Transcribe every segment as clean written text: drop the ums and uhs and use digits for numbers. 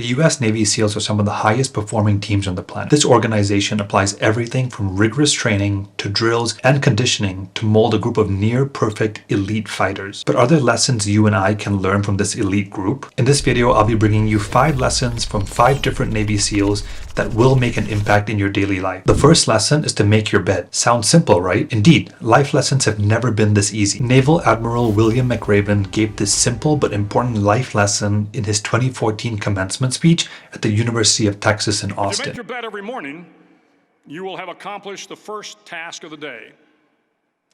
US Navy SEALs are some of the highest performing teams on the planet. This organization applies everything from rigorous training to drills and conditioning to mold a group of near perfect elite fighters. But are there lessons you and I can learn from this elite group? In this video, I'll be bringing you 5 lessons from 5 different Navy SEALs that will make an impact in your daily life. The first lesson is to make your bed. Sounds simple, right? Indeed, life lessons have never been this easy. Naval Admiral William McRaven gave this simple but important life lesson in his 2014 commencement speech at the University of Texas in Austin. If you make your bed every morning, you will have accomplished the first task of the day.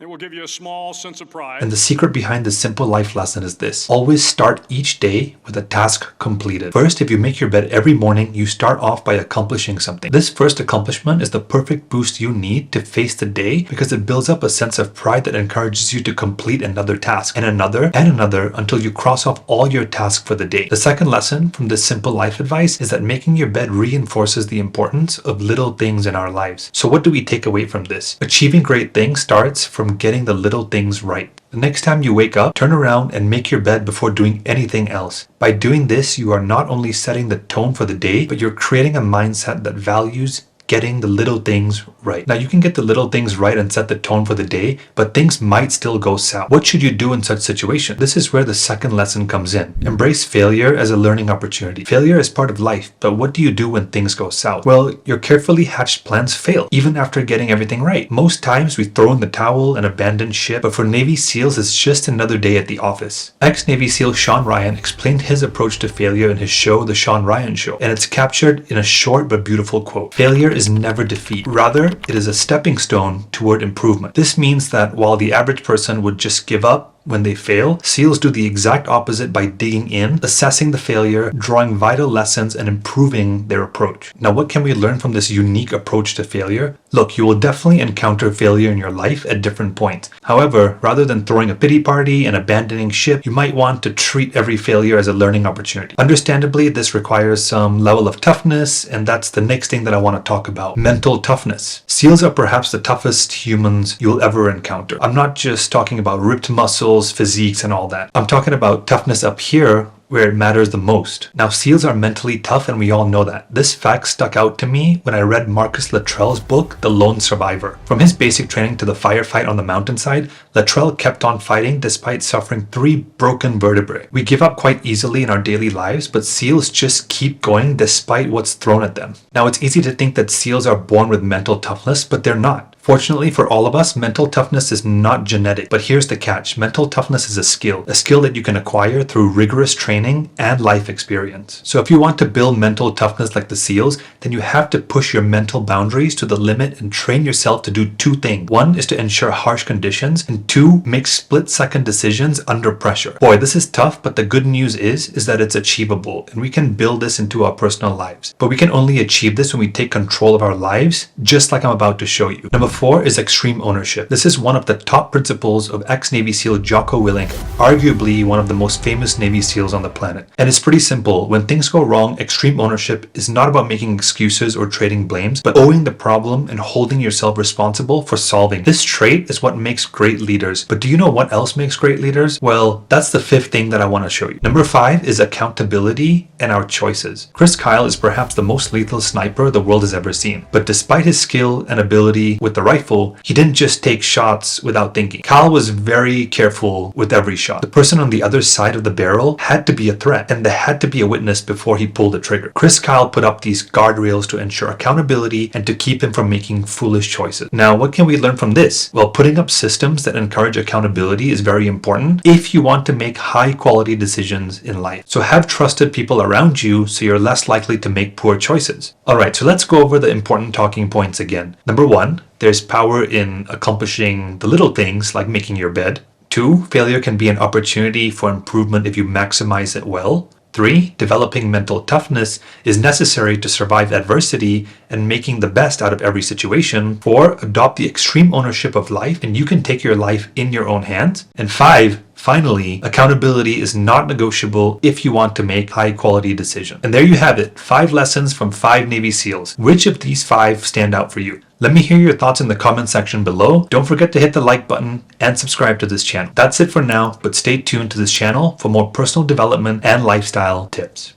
It will give you a small sense of pride. And the secret behind this simple life lesson is this: always start each day with a task completed. First, if you make your bed every morning, you start off by accomplishing something. This first accomplishment is the perfect boost you need to face the day because it builds up a sense of pride that encourages you to complete another task and another and another until you cross off all your tasks for the day. The second lesson from this simple life advice is that making your bed reinforces the importance of little things in our lives. So what do we take away from this? Achieving great things starts from getting the little things right. The next time you wake up, turn around and make your bed before doing anything else. By doing this, you are not only setting the tone for the day, but you're creating a mindset that values getting the little things right. Now, you can get the little things right and set the tone for the day, but things might still go south. What should you do in such situation? This is where the second lesson comes in. Embrace failure as a learning opportunity. Failure is part of life, but what do you do when things go south? Well, your carefully hatched plans fail, even after getting everything right. Most times we throw in the towel and abandon ship, but for Navy SEALs, it's just another day at the office. Ex-Navy SEAL Shawn Ryan explained his approach to failure in his show, The Shawn Ryan Show, and it's captured in a short but beautiful quote. Failure is never defeat. Rather, it is a stepping stone toward improvement. This means that while the average person would just give up when they fail, SEALs do the exact opposite by digging in, assessing the failure, drawing vital lessons, and improving their approach. Now, what can we learn from this unique approach to failure? Look, you will definitely encounter failure in your life at different points. However, rather than throwing a pity party and abandoning ship, you might want to treat every failure as a learning opportunity. Understandably, this requires some level of toughness, and that's the next thing that I want to talk about: mental toughness. SEALs are perhaps the toughest humans you'll ever encounter. I'm not just talking about ripped muscles, physiques, and all that. I'm talking about toughness up here where it matters the most. Now, SEALs are mentally tough, and we all know that. This fact stuck out to me when I read Marcus Luttrell's book, The Lone Survivor. From his basic training to the firefight on the mountainside, Luttrell kept on fighting despite suffering 3 broken vertebrae. We give up quite easily in our daily lives, but SEALs just keep going despite what's thrown at them. Now, it's easy to think that SEALs are born with mental toughness, but they're not. Fortunately for all of us, mental toughness is not genetic, but here's the catch. Mental toughness is a skill that you can acquire through rigorous training and life experience. So if you want to build mental toughness like the SEALs, then you have to push your mental boundaries to the limit and train yourself to do 2 things. 1 is to ensure harsh conditions, and 2, make split-second decisions under pressure. Boy, this is tough, but the good news is that it's achievable, and we can build this into our personal lives. But we can only achieve this when we take control of our lives, just like I'm about to show you. Number 4 is extreme ownership. This is one of the top principles of ex-Navy SEAL Jocko Willink, arguably one of the most famous Navy SEAls on the planet. And it's pretty simple. When things go wrong, extreme ownership is not about making excuses or trading blames, but owning the problem and holding yourself responsible for solving. This trait is what makes great leaders. But do you know what else makes great leaders? Well, that's the 5th thing that I want to show you. Number 5 is accountability and our choices. Chris Kyle is perhaps the most lethal sniper the world has ever seen. But despite his skill and ability with the rifle, he didn't just take shots without thinking. Kyle was very careful with every shot. The person on the other side of the barrel had to be a threat, and there had to be a witness before he pulled the trigger. Chris Kyle put up these guardrails to ensure accountability and to keep him from making foolish choices. Now, what can we learn from this? Well, putting up systems that encourage accountability is very important if you want to make high-quality decisions in life. So have trusted people around you so you're less likely to make poor choices. Alright, so let's go over the important talking points again. Number 1, there's power in accomplishing the little things like making your bed. 2, failure can be an opportunity for improvement if you maximize it well. 3, developing mental toughness is necessary to survive adversity and making the best out of every situation. 4, adopt the extreme ownership of life and you can take your life in your own hands. And 5, finally, accountability is not negotiable if you want to make high-quality decisions. And there you have it, 5 lessons from 5 Navy SEALs. Which of these 5 stand out for you? Let me hear your thoughts in the comment section below. Don't forget to hit the like button and subscribe to this channel. That's it for now, but stay tuned to this channel for more personal development and lifestyle tips.